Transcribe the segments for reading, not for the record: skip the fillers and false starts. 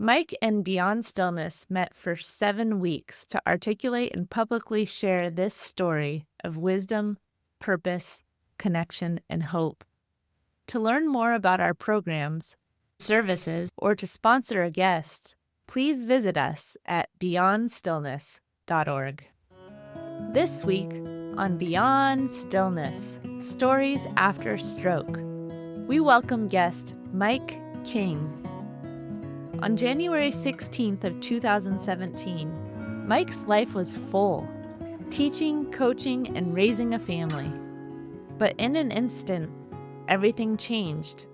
Mike and Beyond Stillness met for 7 weeks to articulate and publicly share this story of wisdom, purpose, connection, and hope. To learn more about our programs, services, or to sponsor a guest, please visit us at beyondstillness.org. This week on Beyond Stillness, Stories After Stroke, we welcome guest Mike King. On January 16th of 2017, Mike's life was full, teaching, coaching, and raising a family. But in an instant, everything changed.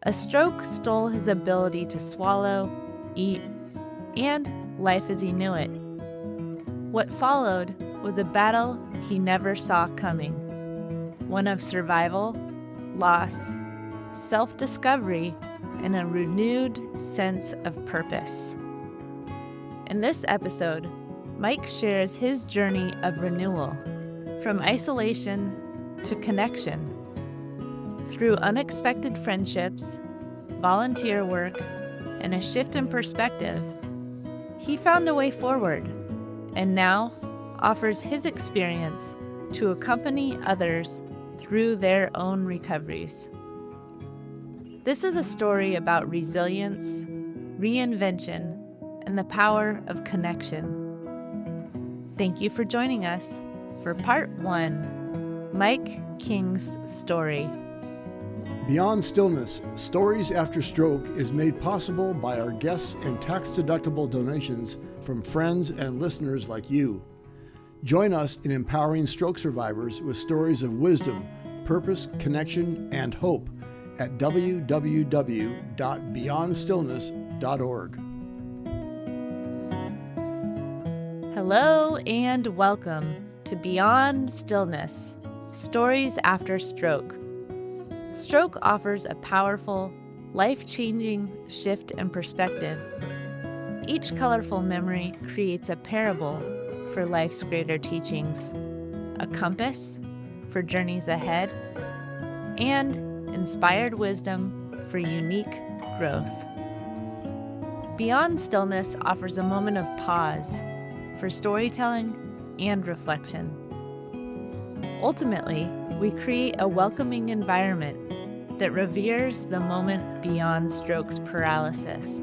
A stroke stole his ability to swallow, eat, and life as he knew it. What followed was a battle he never saw coming, one of survival, loss, self-discovery, and a renewed sense of purpose. In this episode, Mike shares his journey of renewal, from isolation to connection. Through unexpected friendships, volunteer work, and a shift in perspective, he found a way forward, and now offers his experience to accompany others through their own recoveries. This is a story about resilience, reinvention, and the power of connection. Thank you for joining us for Part 1, Mike King's Story. Beyond Stillness, Stories After Stroke is made possible by our guests and tax-deductible donations from friends and listeners like you. Join us in empowering stroke survivors with stories of wisdom, purpose, connection, and hope at www.beyondstillness.org. Hello and welcome to Beyond Stillness, Stories After Stroke. Stroke offers a powerful, life-changing shift in perspective. Each colorful memory creates a parable for life's greater teachings, a compass for journeys ahead, and inspired wisdom for unique growth. Beyond Stillness offers a moment of pause for storytelling and reflection. Ultimately, we create a welcoming environment that reveres the moment beyond stroke's paralysis.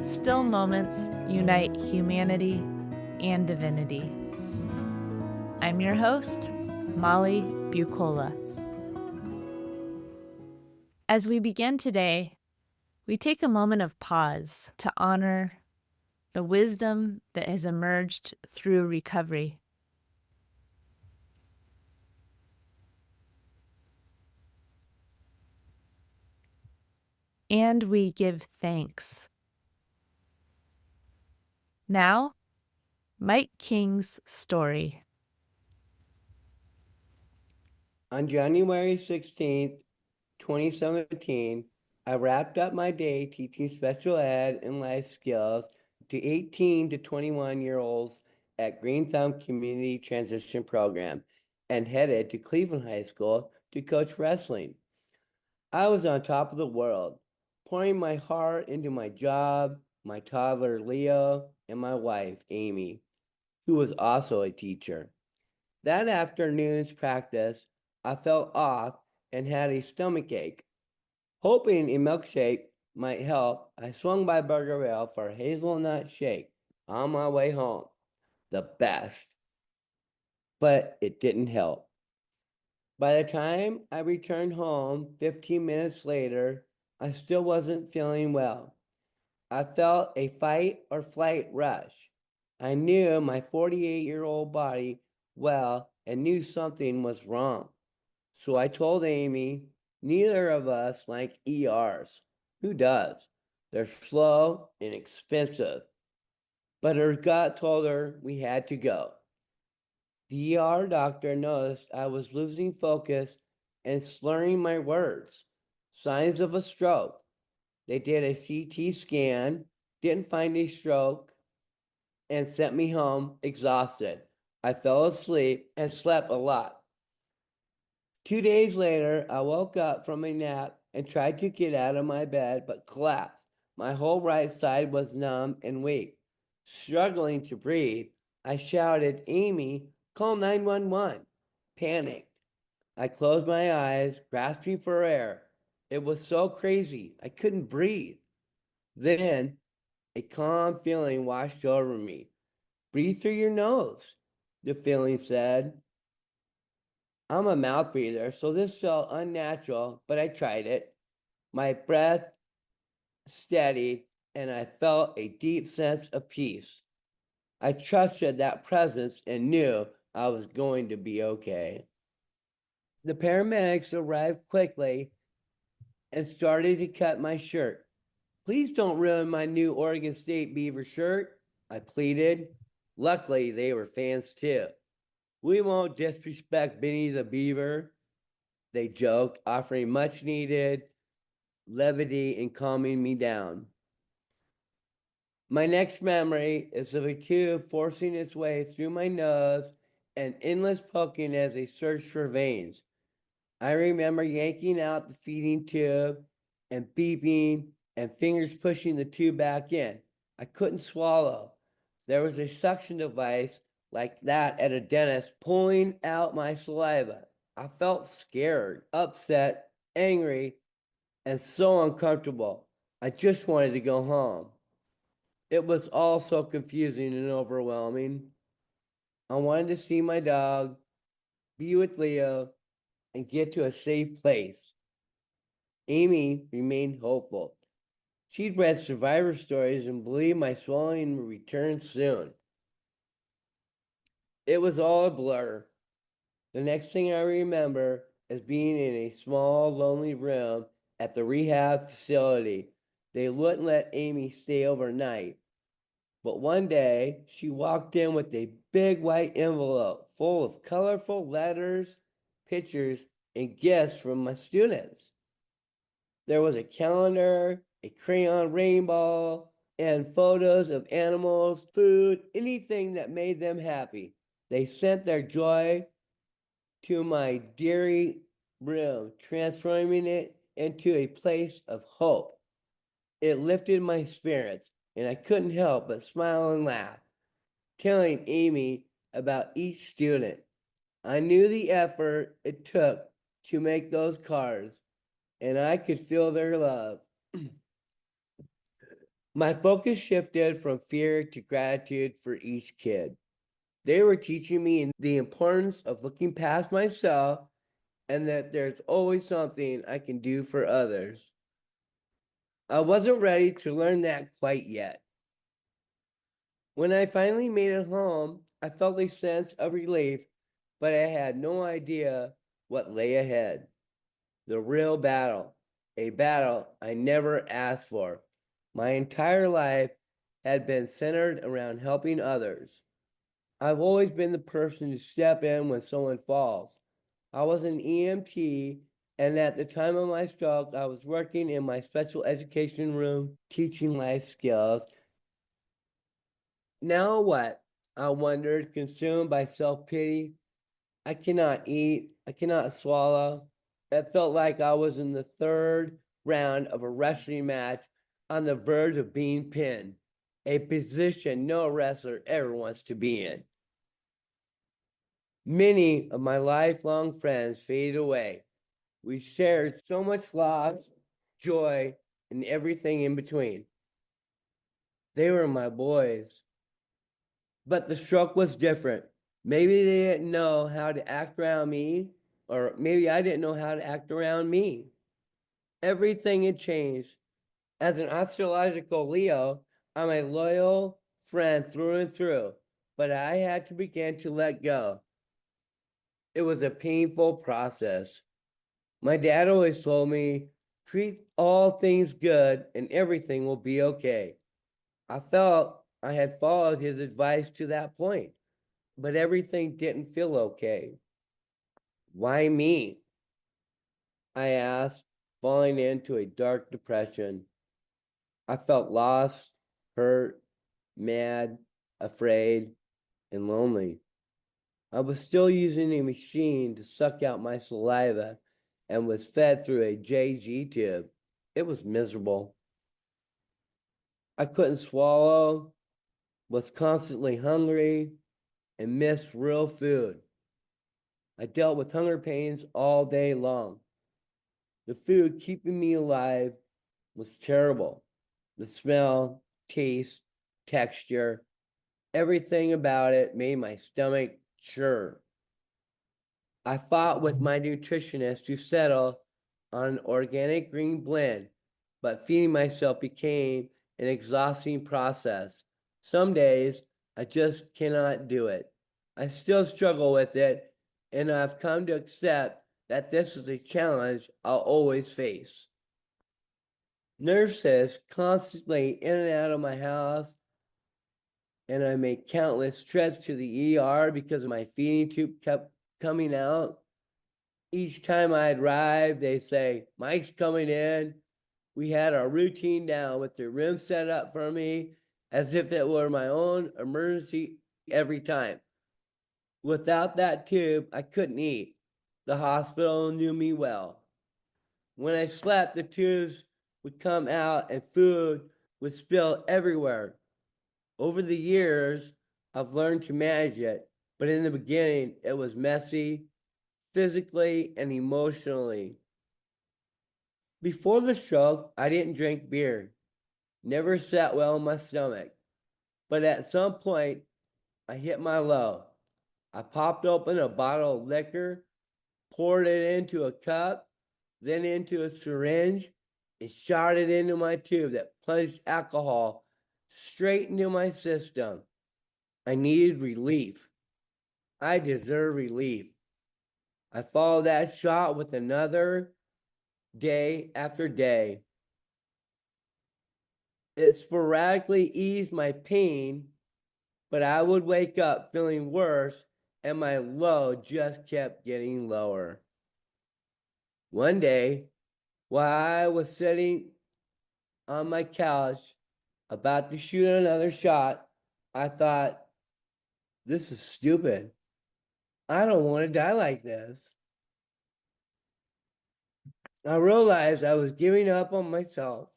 Still moments unite humanity and divinity. I'm your host, Molly Bucola. As we begin today, we take a moment of pause to honor the wisdom that has emerged through recovery. And we give thanks. Now, Mike King's story. On January 16th, 2017, I wrapped up my day teaching special ed and life skills to 18 to 21-year-olds at Green Thumb Community Transition Program and headed to Cleveland High School to coach wrestling. I was on top of the world, pouring my heart into my job, my toddler Leo, and my wife Amy, who was also a teacher. That afternoon's practice, I felt off and had a stomach ache. Hoping a milkshake might help, I swung by Burger Rail for a hazelnut shake on my way home. The best. But it didn't help. By the time I returned home 15 minutes later, I still wasn't feeling well. I felt a fight or flight rush. I knew my 48-year-old body well and knew something was wrong. So I told Amy, neither of us like ERs. Who does? They're slow and expensive. But her gut told her we had to go. The ER doctor noticed I was losing focus and slurring my words. Signs of a stroke. They did a CT scan, didn't find a stroke, and sent me home exhausted. I fell asleep and slept a lot. 2 days later, I woke up from a nap and tried to get out of my bed, but collapsed My whole right side was numb and weak. Struggling to breathe, I shouted, Amy, call 911. Panicked. I closed my eyes, grasping for air. It was so crazy. I couldn't breathe. Then a calm feeling washed over me. Breathe through your nose, the feeling said. I'm a mouth breather, so this felt unnatural, but I tried it. My breath steadied, and I felt a deep sense of peace. I trusted that presence and knew I was going to be okay. The paramedics arrived quickly and started to cut my shirt. Please don't ruin my new Oregon State Beaver shirt, I pleaded. Luckily, they were fans too. We won't disrespect Benny the Beaver, they joked, offering much needed levity and calming me down. My next memory is of a tube forcing its way through my nose and endless poking as they searched for veins. I remember yanking out the feeding tube and beeping and fingers pushing the tube back in. I couldn't swallow. There was a suction device like that at a dentist pulling out my saliva. I felt scared, upset, angry, and so uncomfortable. I just wanted to go home. It was all so confusing and overwhelming. I wanted to see my dog, be with Leo, and get to a safe place. Amy remained hopeful. She'd read survivor stories and believed my swallowing would return soon. It was all a blur. The next thing I remember is being in a small, lonely room at the rehab facility. They wouldn't let Amy stay overnight. But one day, she walked in with a big white envelope full of colorful letters, pictures, and gifts from my students. There was a calendar, a crayon rainbow, and photos of animals, food, anything that made them happy. They sent their joy to my deary room, transforming it into a place of hope. It lifted my spirits, and I couldn't help but smile and laugh, telling Amy about each student. I knew the effort it took to make those cards, and I could feel their love. My focus shifted from fear to gratitude for each kid. They were teaching me the importance of looking past myself and that there's always something I can do for others. I wasn't ready to learn that quite yet. When I finally made it home, I felt a sense of relief, but I had no idea what lay ahead. The real battle, a battle I never asked for. My entire life had been centered around helping others. I've always been the person to step in when someone falls. I was an EMT, and at the time of my stroke, I was working in my special education room, teaching life skills. Now what? I wondered, consumed by self-pity. I cannot eat. I cannot swallow. It felt like I was in the third round of a wrestling match on the verge of being pinned, a position no wrestler ever wants to be in. Many of my lifelong friends faded away. We shared so much loss, joy, and everything in between. They were my boys. But the stroke was different. Maybe they didn't know how to act around me, or maybe I didn't know how to act around me. Everything had changed. As an astrological Leo, I'm a loyal friend through and through, but I had to begin to let go. It was a painful process. My dad always told me, treat all things good and everything will be okay. I felt I had followed his advice to that point, but everything didn't feel okay. Why me? I asked, falling into a dark depression. I felt lost, hurt, mad, afraid, and lonely. I was still using a machine to suck out my saliva and was fed through a JG tube. It was miserable. I couldn't swallow, was constantly hungry, and missed real food. I dealt with hunger pains all day long. The food keeping me alive was terrible. The smell, taste, texture, everything about it made my stomach churn. I fought with my nutritionist to settle on an organic green blend, but feeding myself became an exhausting process. Some days I just cannot do it. I still struggle with it, and I've come to accept that this is a challenge I'll always face. Nurses constantly in and out of my house, and I made countless trips to the ER because my feeding tube kept coming out. Each time I arrive, they say, Mike's coming in. We had our routine down with the room set up for me as if it were my own emergency every time. Without that tube, I couldn't eat. The hospital knew me well. When I slept, the tubes would come out and food would spill everywhere. Over the years, I've learned to manage it, but in the beginning, it was messy, physically and emotionally. Before the stroke, I didn't drink beer, never sat well in my stomach. But at some point, I hit my low. I popped open a bottle of liquor, poured it into a cup, then into a syringe, and shot it into my tube that plunged alcohol straight into my system. I needed relief. I deserve relief. I followed that shot with another day after day. It sporadically eased my pain, but I would wake up feeling worse, and my low just kept getting lower. One day, while I was sitting on my couch about to shoot another shot, I thought, this is stupid. I don't want to die like this. I realized I was giving up on myself.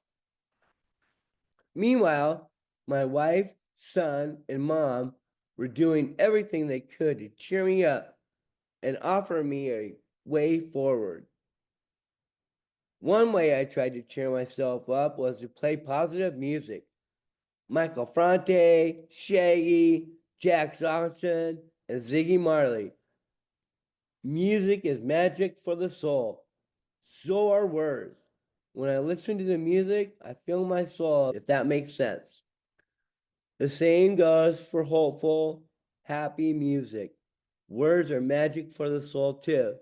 Meanwhile, my wife, son, and mom were doing everything they could to cheer me up and offer me a way forward. One way I tried to cheer myself up was to play positive music. Michael Franti, Shaggy, Jack Johnson, and Ziggy Marley. Music is magic for the soul. So are words. When I listen to the music, I feel my soul, if that makes sense. The same goes for hopeful, happy music. Words are magic for the soul, too.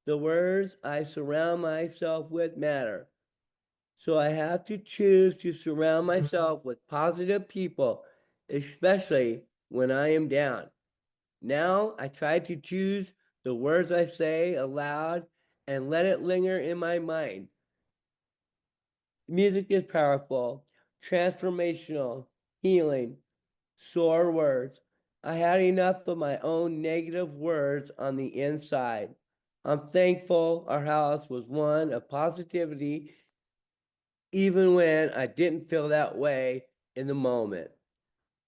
The words I surround myself with matter. So I have to choose to surround myself with positive people, especially when I am down. Now I try to choose the words I say aloud and let it linger in my mind. Music is powerful, transformational, healing, sore words. I had enough of my own negative words on the inside. I'm thankful our house was one of positivity, even when I didn't feel that way in the moment.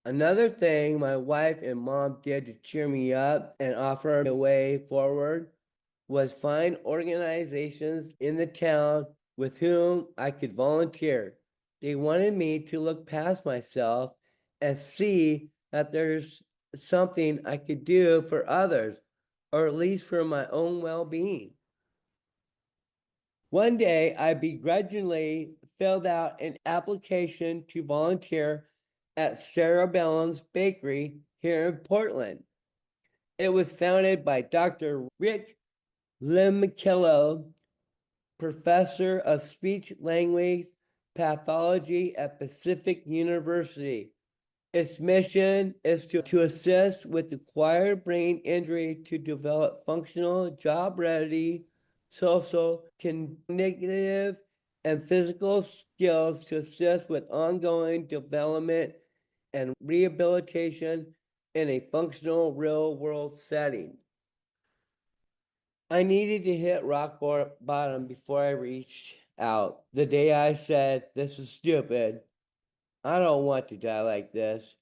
Another thing my wife and mom did to cheer me up and offer a way forward was find organizations in the town with whom I could volunteer. They wanted me to look past myself and see that there's something I could do for others, or at least for my own well being. One day, I begrudgingly filled out an application to volunteer at Cerebellum's Bakery here in Portland. It was founded by Dr. Rick Lemichello, professor of speech language pathology at Pacific University. Its mission is to assist with acquired brain injury to develop functional, job ready, social, cognitive, and physical skills to assist with ongoing development and rehabilitation in a functional real world setting. I needed to hit rock bottom before I reached out. The day I said, this is stupid, I don't want to die like this,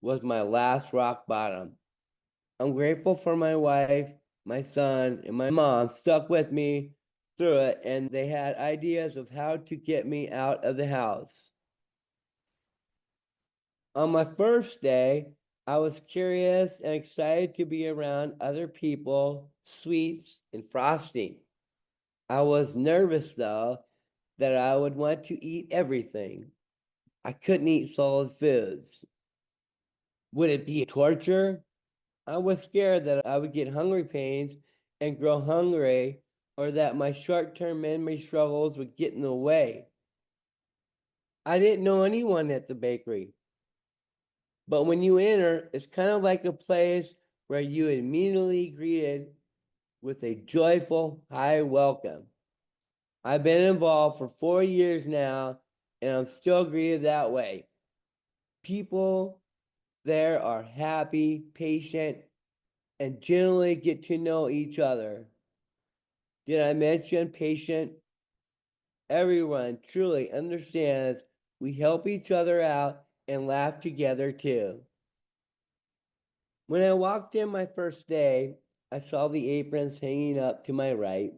was my last rock bottom. I'm grateful for my wife, my son, and my mom stuck with me through it, and they had ideas of how to get me out of the house. On my first day, I was curious and excited to be around other people, sweets, and frosting. I was nervous, though, that I would want to eat everything. I couldn't eat solid foods. Would it be torture? I was scared that I would get hungry pains and grow hungry, or that my short term memory struggles would get in the way. I didn't know anyone at the bakery, but when you enter, it's kind of like a place where you immediately greeted with a joyful high welcome. I've been involved for 4 years now, and I'm still greeted that way. People there are happy, patient, and generally get to know each other. Did I mention patient? Everyone truly understands we help each other out and laugh together too. When I walked in my first day, I saw the aprons hanging up to my right.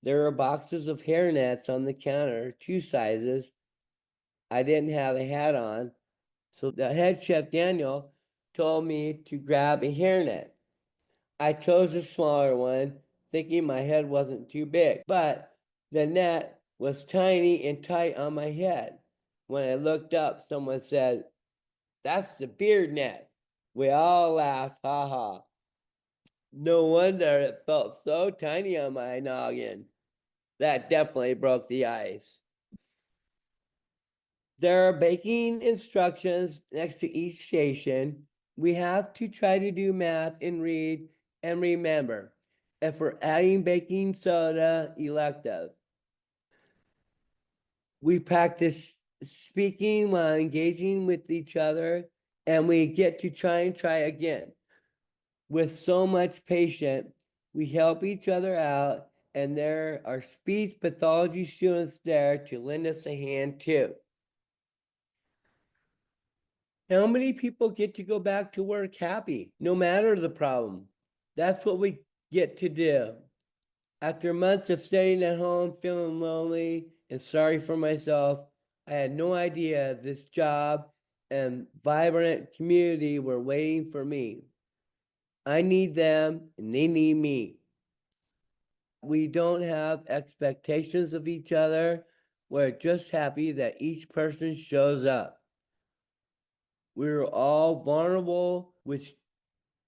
There were boxes of hairnets on the counter, two sizes. I didn't have a hat on, so the head chef Daniel told me to grab a hairnet. I chose a smaller one, thinking my head wasn't too big, but the net was tiny and tight on my head. When I looked up, someone said, "That's the beard net." We all laughed, ha ha. No wonder it felt so tiny on my noggin. That definitely broke the ice. There are baking instructions next to each station. We have to try to do math and read and remember. If we're adding baking soda elective, we practice speaking while engaging with each other, and we get to try again. With so much patience, we help each other out, and there are speech pathology students there to lend us a hand too. How many people get to go back to work happy, no matter the problem? That's what we get to do. After months of staying at home, feeling lonely and sorry for myself, I had no idea this job and vibrant community were waiting for me. I need them and they need me. We don't have expectations of each other. We're just happy that each person shows up. We're all vulnerable, which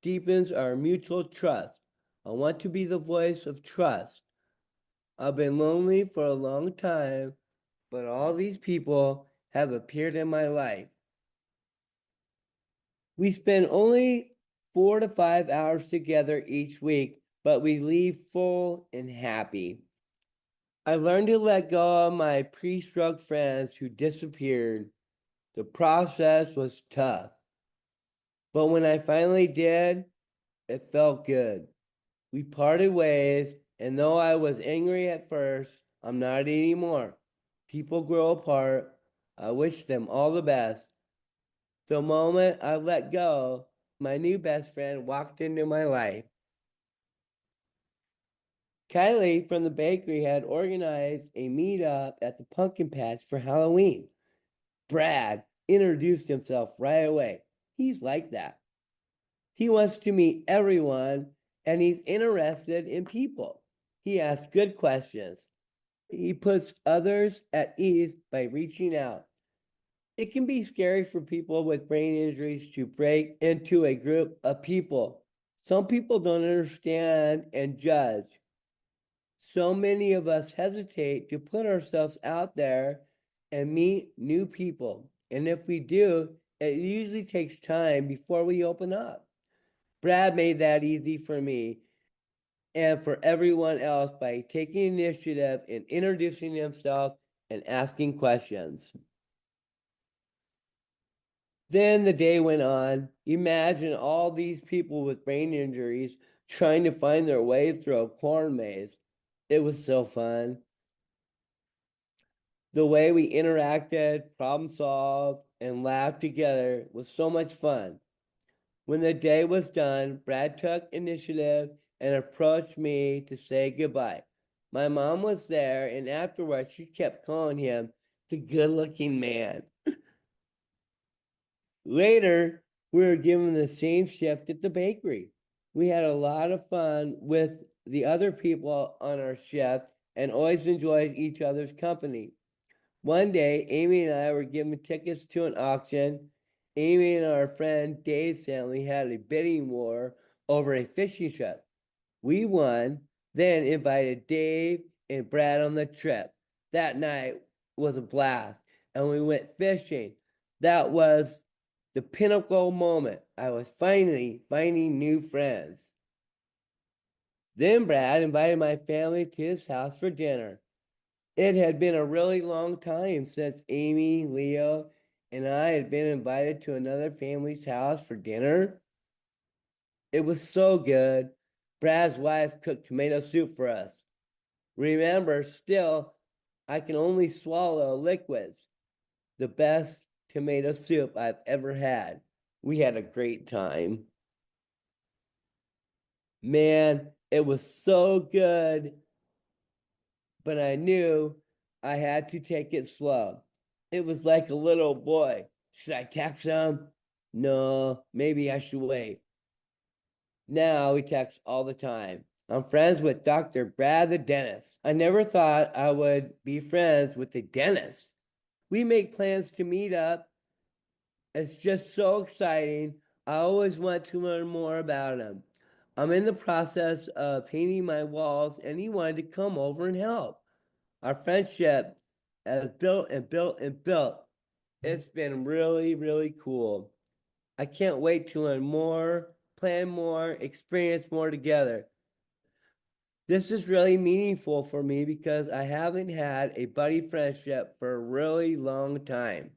deepens our mutual trust. I want to be the voice of trust. I've been lonely for a long time, but all these people have appeared in my life. We spend only 4 to 5 hours together each week, but we leave full and happy. I learned to let go of my pre-stroke friends who disappeared. The process was tough, but when I finally did, it felt good. We parted ways, and though I was angry at first, I'm not anymore. People grow apart. I wish them all the best. The moment I let go, my new best friend walked into my life. Kylie from the bakery had organized a meetup at the pumpkin patch for Halloween. Brad introduced himself right away. He's like that. He wants to meet everyone and he's interested in people. He asks good questions. He puts others at ease by reaching out. It can be scary for people with brain injuries to break into a group of people. Some people don't understand and judge. So many of us hesitate to put ourselves out there and meet new people. And if we do, it usually takes time before we open up. Brad made that easy for me and for everyone else by taking initiative and introducing himself and asking questions. Then the day went on. Imagine all these people with brain injuries trying to find their way through a corn maze. It was so fun. The way we interacted, problem solved, and laughed together was so much fun. When the day was done, Brad took initiative and approached me to say goodbye. My mom was there, and afterwards, she kept calling him the good looking man. Later, we were given the same shift at the bakery. We had a lot of fun with the other people on our shift and always enjoyed each other's company. One day, Amy and I were given tickets to an auction. Amy and our friend Dave's family had a bidding war over a fishing trip. We won, then invited Dave and Brad on the trip. That night was a blast, and we went fishing. That was the pinnacle moment. I was finally finding new friends. Then Brad invited my family to his house for dinner. It had been a really long time since Amy, Leo, and I had been invited to another family's house for dinner. It was so good. Brad's wife cooked tomato soup for us. Remember, still, I can only swallow liquids. The best tomato soup I've ever had. We had a great time. Man, it was so good, but I knew I had to take it slow. It was like a little boy. Should I text him? No, maybe I should wait. Now we text all the time. I'm friends with Dr. Brad the dentist. I never thought I would be friends with the dentist. We make plans to meet up. It's just so exciting. I always want to learn more about him. I'm in the process of painting my walls, and he wanted to come over and help. Our friendship has built and built and built. It's been really, really cool. I can't wait to learn more, plan more, experience more together. This is really meaningful for me because I haven't had a buddy friendship for a really long time.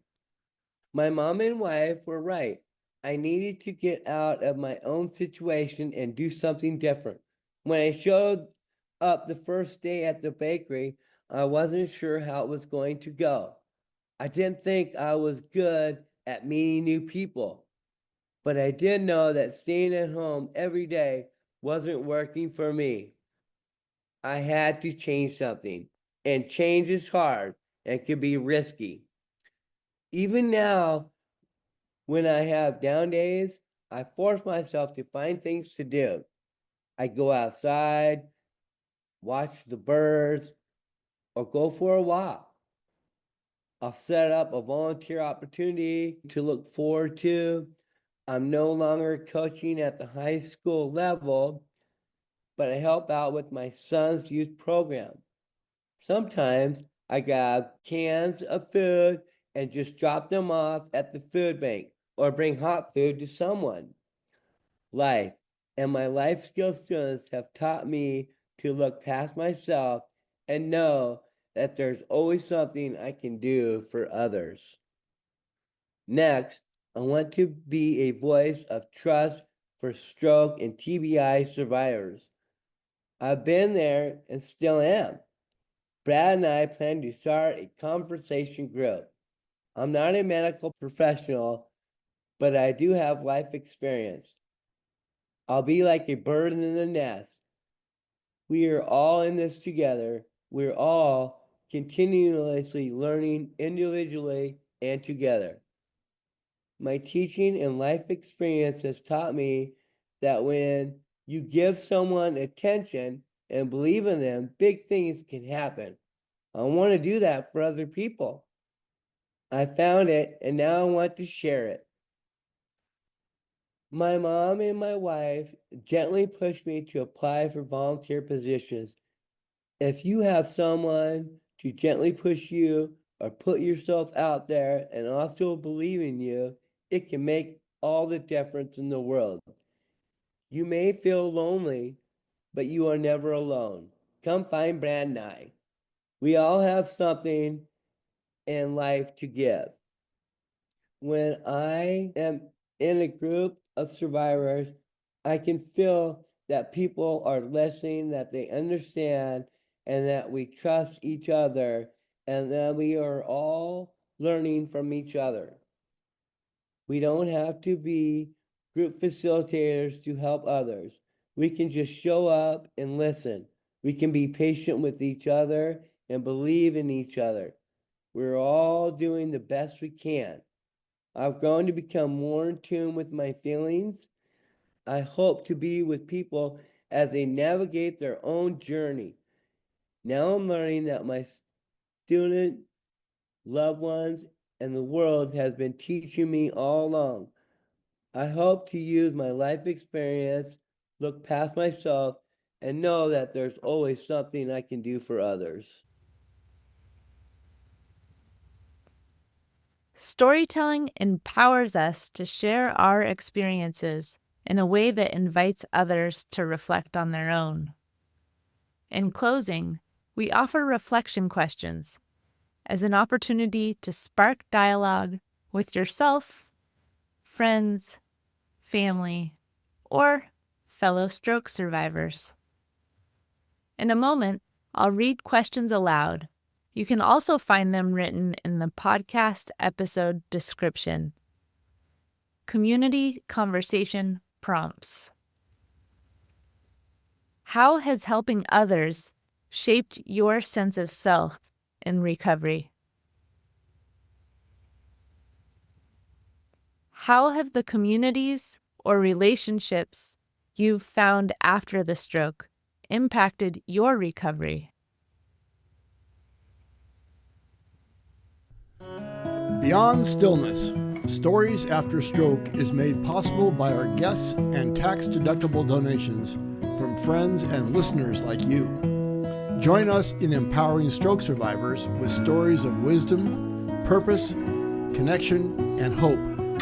My mom and wife were right. I needed to get out of my own situation and do something different. When I showed up the first day at the bakery, I wasn't sure how it was going to go. I didn't think I was good at meeting new people, but I did know that staying at home every day wasn't working for me. I had to change something, and change is hard and can be risky. Even now, when I have down days, I force myself to find things to do. I go outside, watch the birds, or go for a walk. I'll set up a volunteer opportunity to look forward to. I'm no longer coaching at the high school level, but I help out with my son's youth program. Sometimes I grab cans of food and just drop them off at the food bank or bring hot food to someone. Life and my life skill students have taught me to look past myself and know that there's always something I can do for others. Next, I want to be a voice of trust for stroke and TBI survivors. I've been there and still am. Brad and I plan to start a conversation group. I'm not a medical professional, but I do have life experience. I'll be like a bird in the nest. We are all in this together. We're all continuously learning individually and together. My teaching and life experience has taught me that when you give someone attention and believe in them, big things can happen. I want to do that for other people. I found it and now I want to share it. My mom and my wife gently pushed me to apply for volunteer positions. If you have someone to gently push you or put yourself out there and also believe in you, it can make all the difference in the world. You may feel lonely, but you are never alone. Come find Brad and I. We all have something in life to give. When I am in a group of survivors, I can feel that people are listening, that they understand, and that we trust each other and that we are all learning from each other. We don't have to be group facilitators to help others. We can just show up and listen. We can be patient with each other and believe in each other. We're all doing the best we can. I've grown to become more in tune with my feelings. I hope to be with people as they navigate their own journey. Now I'm learning that my student, loved ones, and the world has been teaching me all along. I hope to use my life experience, look past myself, and know that there's always something I can do for others. Storytelling empowers us to share our experiences in a way that invites others to reflect on their own. In closing, we offer reflection questions as an opportunity to spark dialogue with yourself, friends, family, or fellow stroke survivors. In a moment, I'll read questions aloud. You can also find them written in the podcast episode description. Community conversation prompts. How has helping others shaped your sense of self in recovery? How have the communities or relationships you've found after the stroke impacted your recovery? Beyond Stillness, Stories After Stroke is made possible by our guests and tax-deductible donations from friends and listeners like you. Join us in empowering stroke survivors with stories of wisdom, purpose, connection, and hope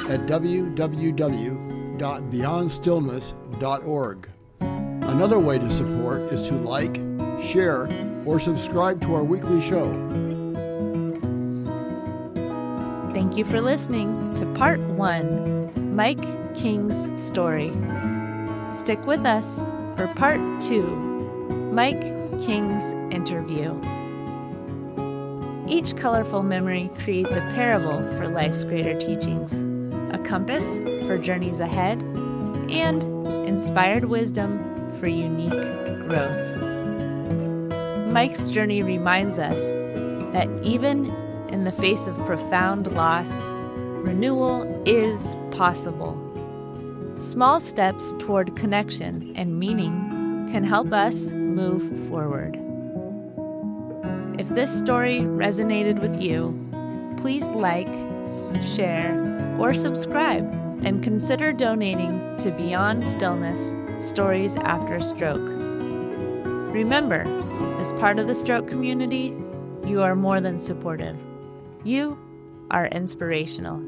at www.beyondstillness.org. Another way to support is to like, share, or subscribe to our weekly show. Thank you for listening to Part 1, Mike King's Story. Stick with us for Part 2, Mike King's Interview. Each colorful memory creates a parable for life's greater teachings, a compass for journeys ahead, and inspired wisdom for unique growth. Mike's journey reminds us that even in the face of profound loss, renewal is possible. Small steps toward connection and meaning can help us move forward. If this story resonated with you, please like, share, or subscribe, and consider donating to Beyond Stillness, Stories After Stroke. Remember, as part of the stroke community, you are more than supportive. You are inspirational.